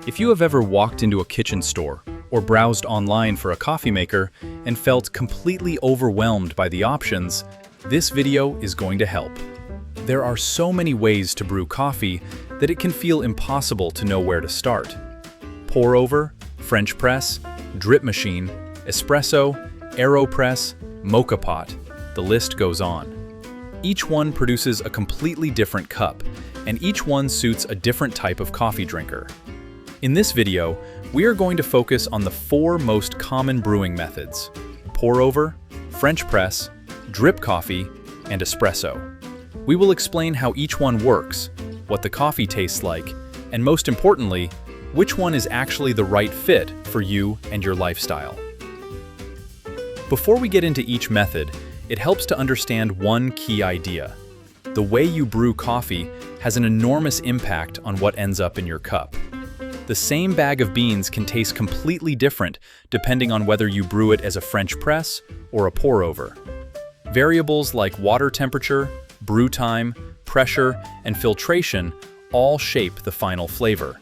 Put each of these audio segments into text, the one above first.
If you have ever walked into a kitchen store or browsed online for a coffee maker and felt completely overwhelmed by the options, this video is going to help. There are so many ways to brew coffee that it can feel impossible to know where to start. Pour over, French press, drip machine, espresso, AeroPress, mocha pot, the list goes on. Each one produces a completely different cup, and each one suits a different type of coffee drinker. In this video, we are going to focus on the 4 most common brewing methods: pour over, French press, drip coffee, and espresso. We will explain how each one works, what the coffee tastes like, and most importantly, which one is actually the right fit for you and your lifestyle. Before we get into each method, it helps to understand one key idea. The way you brew coffee has an enormous impact on what ends up in your cup. The same bag of beans can taste completely different depending on whether you brew it as a French press or a pour over. Variables like water temperature, brew time, pressure, and filtration all shape the final flavor.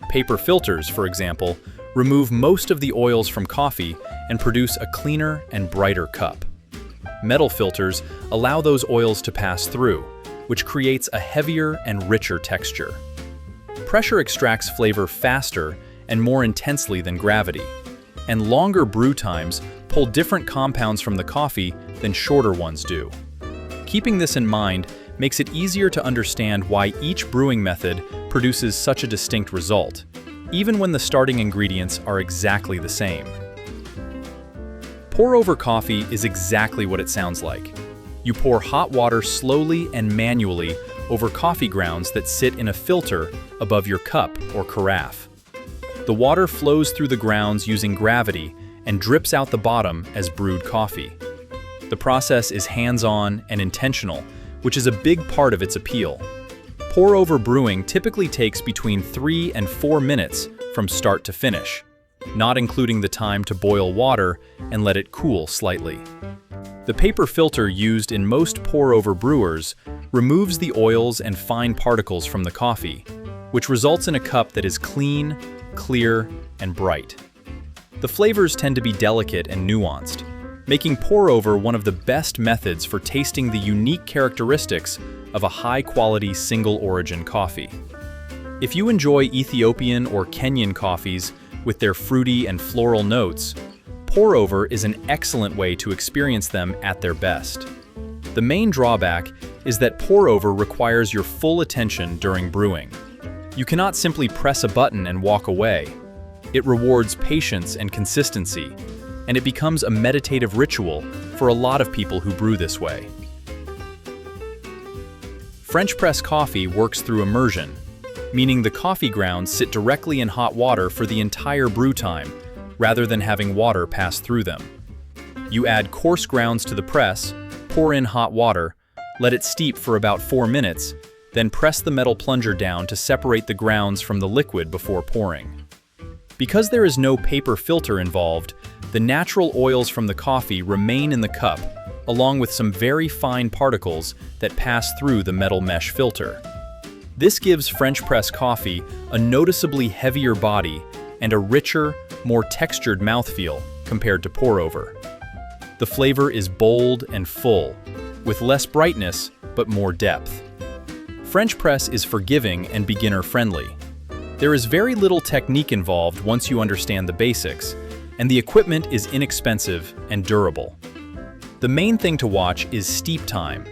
Paper filters, for example, remove most of the oils from coffee and produce a cleaner and brighter cup. Metal filters allow those oils to pass through, which creates a heavier and richer texture. Pressure extracts flavor faster and more intensely than gravity, and longer brew times pull different compounds from the coffee than shorter ones do. Keeping this in mind makes it easier to understand why each brewing method produces such a distinct result, even when the starting ingredients are exactly the same. Pour-over coffee is exactly what it sounds like. You pour hot water slowly and manually over coffee grounds that sit in a filter above your cup or carafe. The water flows through the grounds using gravity and drips out the bottom as brewed coffee. The process is hands-on and intentional, which is a big part of its appeal. Pour-over brewing typically takes between 3 and 4 minutes from start to finish, not including the time to boil water and let it cool slightly. The paper filter used in most pour-over brewers removes the oils and fine particles from the coffee, which results in a cup that is clean, clear, and bright. The flavors tend to be delicate and nuanced, making pour-over one of the best methods for tasting the unique characteristics of a high-quality single-origin coffee. If you enjoy Ethiopian or Kenyan coffees with their fruity and floral notes, pour-over is an excellent way to experience them at their best. The main drawback is that pour-over requires your full attention during brewing. You cannot simply press a button and walk away. It rewards patience and consistency, and it becomes a meditative ritual for a lot of people who brew this way. French press coffee works through immersion, meaning the coffee grounds sit directly in hot water for the entire brew time, rather than having water pass through them. You add coarse grounds to the press, pour in hot water, let it steep for about 4 minutes, then press the metal plunger down to separate the grounds from the liquid before pouring. Because there is no paper filter involved, the natural oils from the coffee remain in the cup, along with some very fine particles that pass through the metal mesh filter. This gives French press coffee a noticeably heavier body and a richer, more textured mouthfeel compared to pour-over. The flavor is bold and full, with less brightness but more depth. French press is forgiving and beginner-friendly. There is very little technique involved once you understand the basics, and the equipment is inexpensive and durable. The main thing to watch is steep time,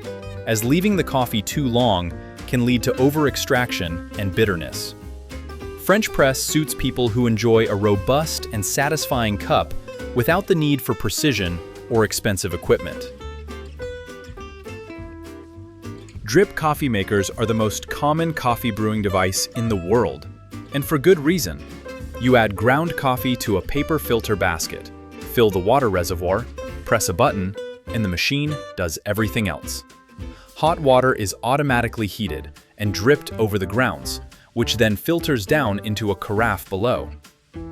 as leaving the coffee too long can lead to over-extraction and bitterness. French press suits people who enjoy a robust and satisfying cup without the need for precision or expensive equipment. Drip coffee makers are the most common coffee brewing device in the world, and for good reason. You add ground coffee to a paper filter basket, fill the water reservoir, press a button, and the machine does everything else. Hot water is automatically heated and dripped over the grounds, which then filters down into a carafe below.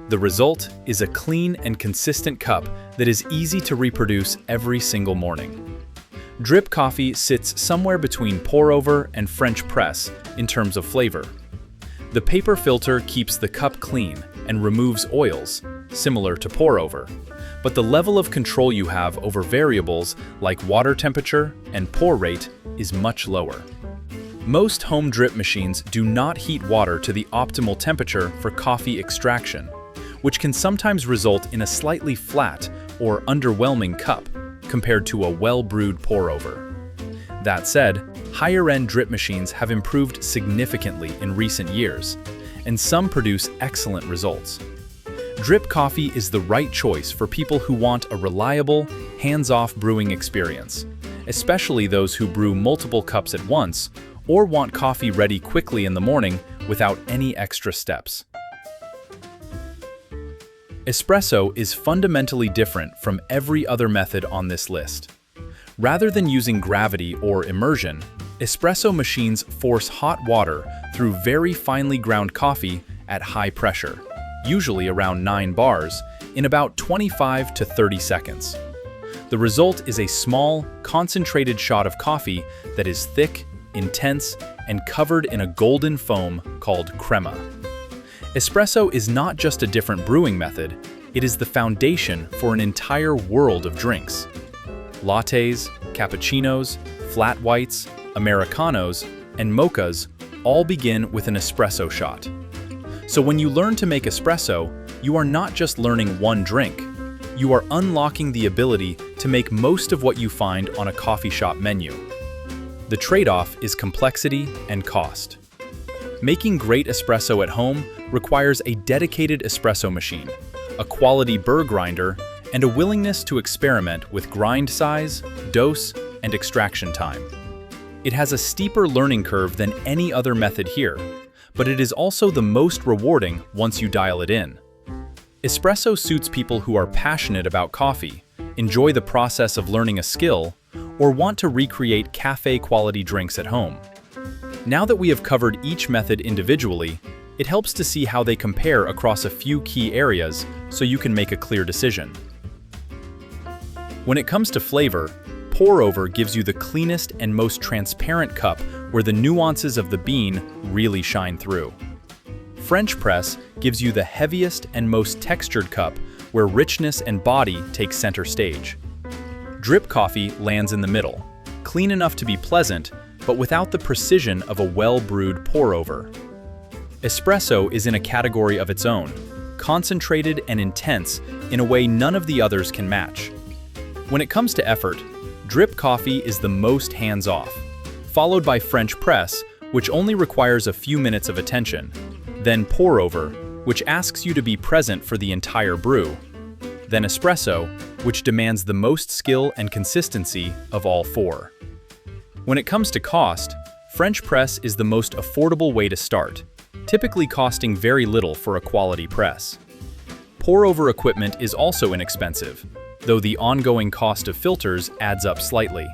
The result is a clean and consistent cup that is easy to reproduce every single morning. Drip coffee sits somewhere between pour-over and French press in terms of flavor. The paper filter keeps the cup clean and removes oils, similar to pour-over. But the level of control you have over variables like water temperature and pour rate is much lower. Most home drip machines do not heat water to the optimal temperature for coffee extraction, which can sometimes result in a slightly flat or underwhelming cup compared to a well-brewed pour-over. That said, higher-end drip machines have improved significantly in recent years, and some produce excellent results. Drip coffee is the right choice for people who want a reliable, hands-off brewing experience, especially those who brew multiple cups at once or want coffee ready quickly in the morning without any extra steps. Espresso is fundamentally different from every other method on this list. Rather than using gravity or immersion, espresso machines force hot water through very finely ground coffee at high pressure, usually around 9 bars, in about 25 to 30 seconds. The result is a small, concentrated shot of coffee that is thick, intense, and covered in a golden foam called crema. Espresso is not just a different brewing method, it is the foundation for an entire world of drinks. Lattes, cappuccinos, flat whites, Americanos, and mochas all begin with an espresso shot. So when you learn to make espresso, you are not just learning one drink. You are unlocking the ability to make most of what you find on a coffee shop menu. The trade-off is complexity and cost. Making great espresso at home requires a dedicated espresso machine, a quality burr grinder, and a willingness to experiment with grind size, dose, and extraction time. It has a steeper learning curve than any other method here, but it is also the most rewarding once you dial it in. Espresso suits people who are passionate about coffee, enjoy the process of learning a skill, or want to recreate cafe-quality drinks at home. Now that we have covered each method individually, it helps to see how they compare across a few key areas so you can make a clear decision. When it comes to flavor, pour-over gives you the cleanest and most transparent cup where the nuances of the bean really shine through. French press gives you the heaviest and most textured cup where richness and body take center stage. Drip coffee lands in the middle, clean enough to be pleasant, but without the precision of a well-brewed pour-over. Espresso is in a category of its own, concentrated and intense in a way none of the others can match. When it comes to effort, drip coffee is the most hands-off, followed by French press, which only requires a few minutes of attention, then pour-over, which asks you to be present for the entire brew, then espresso, which demands the most skill and consistency of all four. When it comes to cost, French press is the most affordable way to start, typically costing very little for a quality press. Pour-over equipment is also inexpensive, though the ongoing cost of filters adds up slightly.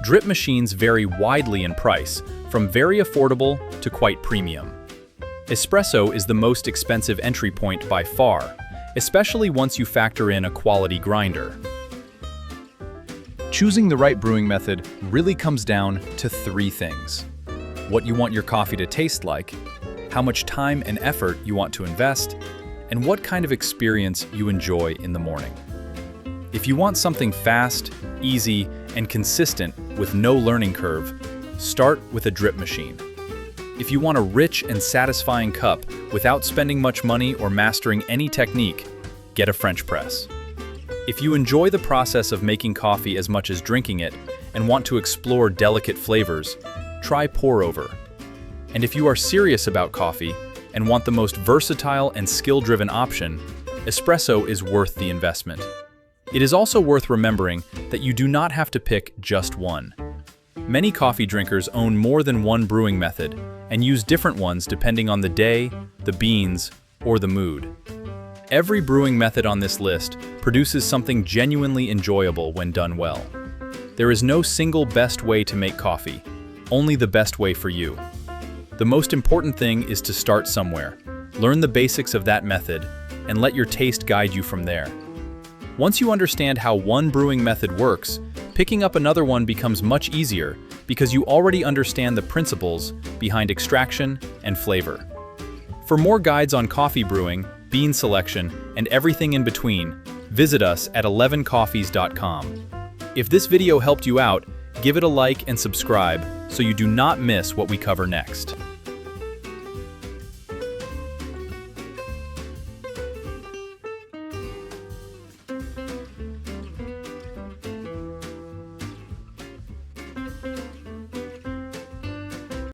Drip machines vary widely in price, from very affordable to quite premium. Espresso is the most expensive entry point by far, especially once you factor in a quality grinder. Choosing the right brewing method really comes down to 3 things: what you want your coffee to taste like, how much time and effort you want to invest, and what kind of experience you enjoy in the morning. If you want something fast, easy, and consistent with no learning curve, start with a drip machine. If you want a rich and satisfying cup without spending much money or mastering any technique, get a French press. If you enjoy the process of making coffee as much as drinking it and want to explore delicate flavors, try pour-over. And if you are serious about coffee and want the most versatile and skill-driven option, espresso is worth the investment. It is also worth remembering that you do not have to pick just one. Many coffee drinkers own more than one brewing method and use different ones depending on the day, the beans, or the mood. Every brewing method on this list produces something genuinely enjoyable when done well. There is no single best way to make coffee, only the best way for you. The most important thing is to start somewhere, learn the basics of that method, and let your taste guide you from there. Once you understand how one brewing method works, picking up another one becomes much easier because you already understand the principles behind extraction and flavor. For more guides on coffee brewing, bean selection, and everything in between, visit us at 11coffees.com. If this video helped you out, give it a like and subscribe so you do not miss what we cover next.